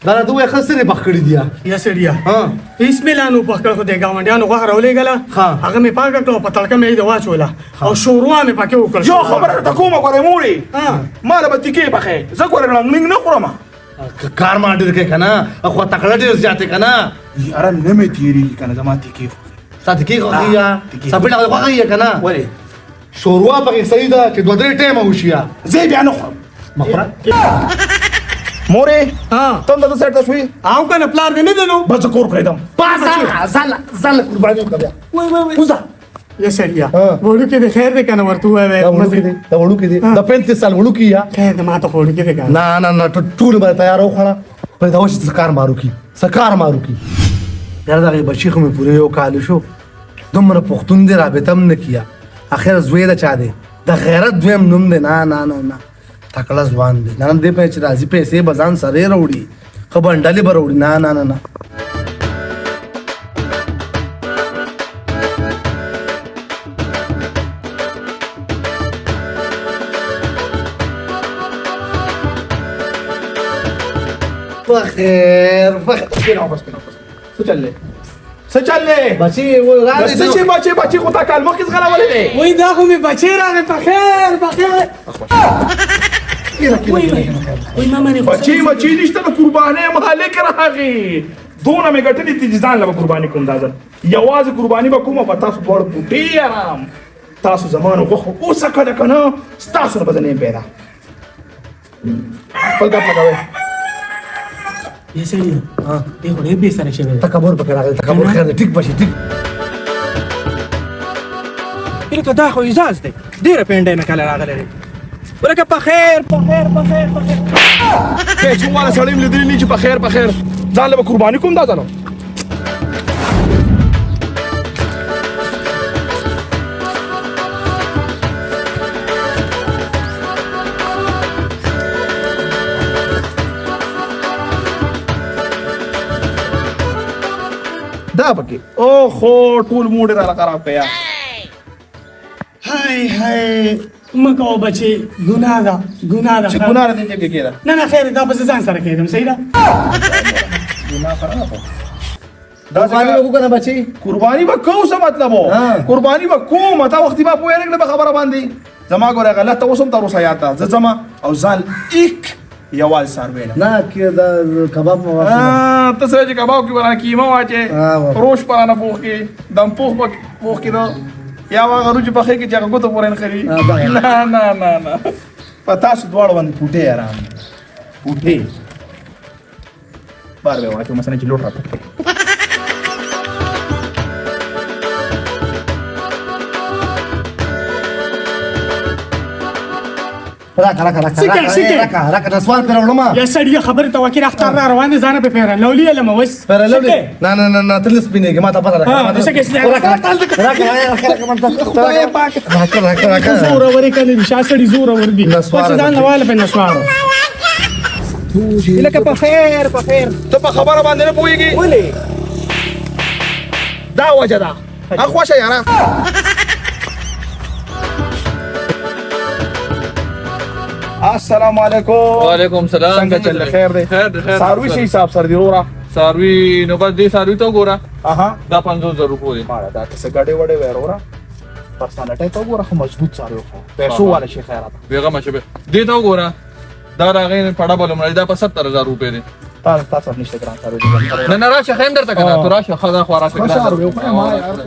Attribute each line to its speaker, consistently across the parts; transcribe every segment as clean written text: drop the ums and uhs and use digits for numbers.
Speaker 1: دا ته وای خسرې بخړې دی
Speaker 2: یا سړیا
Speaker 1: ها
Speaker 2: هیڅ ملانو پکړ خو د ګاونډیانو غوښه راولې غلا هغه مې پاک کړو په تړکه مې د واچوله او شوروا مې پکې وکړ
Speaker 3: یو خبره ته کومه غره موري ما له بتیکې بخې زه ګورم ننګ نه خورم
Speaker 1: کار ما ډېر کې کنه خو تکړه ډېر زیاتې کنه
Speaker 3: یاره نه مې تیری کنه زما تیکې
Speaker 1: ساته کې خوږه سپېټه خوږه کنه
Speaker 3: وله
Speaker 1: شوروا پکې صحیح ده چې دوه درې ټیمه وشیا
Speaker 3: زه بیا نه خورم
Speaker 1: مخره
Speaker 3: موري تم د سټ شوي
Speaker 2: او کنه پلار دې نه دنو
Speaker 3: بس کور کړم
Speaker 1: پاسه زل قرباني وکړه
Speaker 2: وای
Speaker 1: وزه
Speaker 2: یا سړیا وړو کې د خیر دې کنه ورته وای
Speaker 1: دا وړو کې دي دا 35 سال وړو کې یا
Speaker 2: خیر دې ما ته وړو کې دې کنه
Speaker 1: نه ټول به تیار وخړه په دا وشي سکار مارو کی یار دا بچی خو مې پوره یو کال شو دومره پښتون دې رابطه هم نه کیا اخر زوی دا چا دی د غیرت دویم نوم دی نه تکړه ځوان دی نن دې په چې راځي پیسې بزان سره وروړي خو بنډلې به وروړي نه بخیر
Speaker 3: څه چلې
Speaker 1: بچی و راځي
Speaker 3: چې بچی خو تا کال مخکې غلا ولې دی
Speaker 2: وای دا خو مې بچی راغی په خیر وای ماما نه
Speaker 3: بچی نشته د قربانې مالک راغی دونه مې ګټلې چې ځان له قرباني کوم دا ځل یوازې قرباني به کومه په تاسو ډول بوټي آرام تاسو زمانو غوښه اوسه کړه کنه ستاسو نه به نه پیدا خپل ګپ لګوي
Speaker 2: یا سړیا دې خو دې به سره شوی
Speaker 1: تکبر پکې راغلی تکبر خیر دی ټیک بشي ټیک
Speaker 2: لکه دا خو اجازه دی ډېره پینډه نه کله راغلی دی ولکه په خیر
Speaker 3: چې والا سړی مې لیدلی نه چې په خیر ځان له قرباني کوم دا ځنو دا پکې او خو ټول موډ را خراب کیا
Speaker 2: هاي مکو بچي ګناه ده
Speaker 3: چې ګناه نه دې کې کېده
Speaker 2: نه خیر دا به ځان سره کېدم صحیح ده
Speaker 3: ګناه خراب
Speaker 1: دا څنګه وکړه بچي
Speaker 3: قرباني به کوم څه مطلب وو قرباني به کوم تا وخت به پوهه نه خبره باندې زما ګوره غلط اوسم تر اوسه یاد ده زما او ځان ایک یوال سروي
Speaker 1: نه کې دا کباب مو
Speaker 3: ته سره چې کباب کې ورانه کیما واچي روش پرانه پوخ کې دم پوخ کې دا یا هغه روج په خې کې چې هغه ګوتو پورین خري نه پتا سو دواړو باندې پټه آرام پټه بار به واچو مثلا چې لوټ راته
Speaker 1: راکا سوال پر علما
Speaker 2: یا سړی خبر ته وکړه اختر را روان دي ځانه په پیره لولي لمه وس
Speaker 1: نه تلس بینه ما ته پته راکا
Speaker 2: زور ورې کنه نشه سړی زور ور دي پس ځان لواله په نسوارو لکه په خیر
Speaker 3: ته په خبره باندې نه پوهیږي
Speaker 2: ولې
Speaker 3: دا وجه ده اخواشه یاره السلام علیکم
Speaker 4: وعلیکم السلام
Speaker 3: څنګه چل خیر دی
Speaker 4: خیر
Speaker 3: ساروي شي حساب سر دی رورا
Speaker 4: ساروي نو بس دې ساروي ته ګوره
Speaker 3: اها
Speaker 4: دا 500 روپۍ
Speaker 3: مالا دا څه ګډه وړه ورورا پرسنالټي ته ګوره خو مضبوط ساروي خو پیسو والا شي خیرات
Speaker 4: بیغمه شبه دې ته ګوره دا راغې پړه بلم دا په 70000 روپۍ دی
Speaker 3: تاسو نشته ګران ساروي
Speaker 4: نه راشه خیم درته کنه تو راشه خدا خو راشه
Speaker 3: ساروي خو ما یار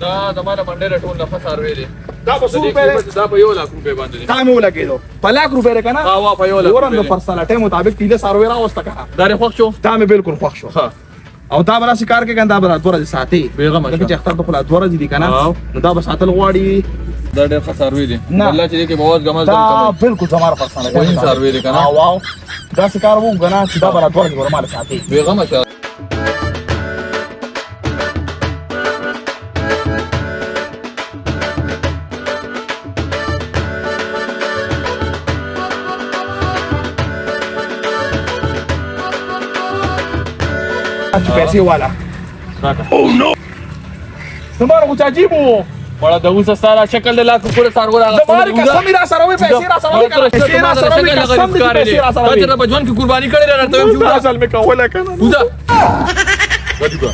Speaker 4: دا زمانه باندې ټول نفس سروي دي
Speaker 3: دا په 100 روپے
Speaker 4: دا په 1 लाख روپے باندې
Speaker 3: دا مې ولګېدو په लाख روپے کنه
Speaker 4: وا په 1 लाख
Speaker 3: ورن د پرسنالټي مطابق تیله سروي راوسته کنه
Speaker 4: دا خوښ شو
Speaker 3: دا مې بالکل خوښ شو او دا بل شکار کې کنده بل ادوره ساتي
Speaker 4: بیغمه
Speaker 3: چې اختر د خپل ادوره دي کنه نو دا به ساتل غواړي
Speaker 4: دا ډېر خسروي دي الله چې کې بواز غمز
Speaker 3: دا بالکل زماره پرسنالټي
Speaker 4: وین سروي دي کنه
Speaker 3: واو دا شکار وو کنه چې دا بل ادوره دي ورمال ساتي
Speaker 4: بیغمه
Speaker 3: पैसे वाला oh no तुम्हारा कुछ अजीब हो
Speaker 4: बड़ा दबूस सारा शक्ल ला कुकुर सारगो ला
Speaker 3: तुम्हारी कसम इरा सरावे पैसे रा सरावे पैसे रा सरावे कसम दे पैसे रा सरावे
Speaker 4: तेरा बजवान की कुर्बानी करे रहना तो
Speaker 3: तू असल में कहोला kana
Speaker 4: पूजा बजुगा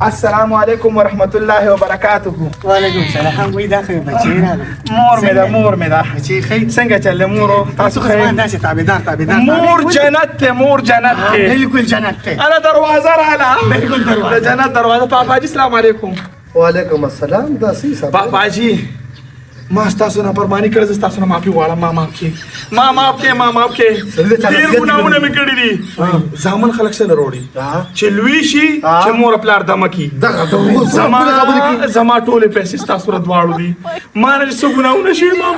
Speaker 3: अस्सलाम वालेकुम व रहमतुल्लाहि व बरकातुहू
Speaker 2: वालेकुम सलाम वही दाखिल बच्चे
Speaker 3: مور مدا
Speaker 2: بچي خير
Speaker 3: څنګه چل مورو تاسو خیر
Speaker 2: الناس تابعدار
Speaker 3: مور جنت ته
Speaker 2: بالكل جنت
Speaker 3: انا دروازه رااله
Speaker 2: بالكل دروازه
Speaker 3: جنت دروازه پاپا جی السلام علیکم
Speaker 1: وعلیکم السلام دا سی صاحب
Speaker 3: پاپا جی ما تاسو نه پرمانی کړی تاسو نه معافي غواړم ما معاف کې
Speaker 1: سړي د چا
Speaker 3: ډیر
Speaker 1: نصیحت
Speaker 3: ګناونه مې کړی دي ځامن خلک سره وروړي چې لوی شي چې مور پلار دمکی
Speaker 1: دغه ته
Speaker 3: زما ټولې پیسې تاسو را دواړو دي ما نه څه ګناونه شي ما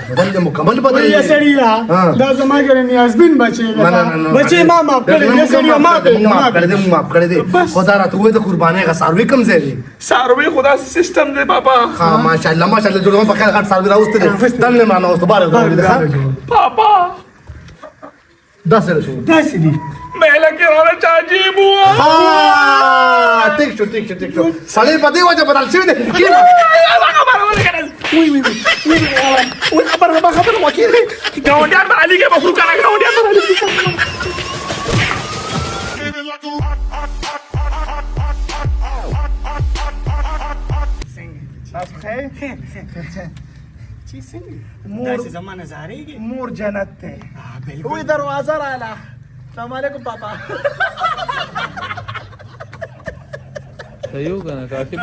Speaker 1: بدل دې مکمل بدل
Speaker 2: يا سړیا دا زما ګرې نیازبین بچي بچي ما معاف کړې یا سړیا ما
Speaker 1: معاف کړی دې خدا راته وې د قربانۍ غساروي کم ځای دی
Speaker 3: ساروي خدا سیستم دی بابا
Speaker 1: ها ماشاءالله جوړه په خیر غټ ساروي راوسته دي دل نه معنا اوس بار دی
Speaker 3: بابا
Speaker 1: دا سره شو
Speaker 2: داسې دي
Speaker 3: مهلا کراله چاجیب هوا
Speaker 1: ها ټیک شو سړی په دې وجه بدل شوی دی
Speaker 3: خبر وکیل ګاونډیان به علي کې مفروض کنه ګاونډیان به علي کې
Speaker 2: چی څنګه داسې زمانه زارېږي
Speaker 3: مور جنت ته
Speaker 2: بالکل
Speaker 3: وی دروازه رااله السلام علیکم پاپا
Speaker 4: صحیح ہوگا نا کافی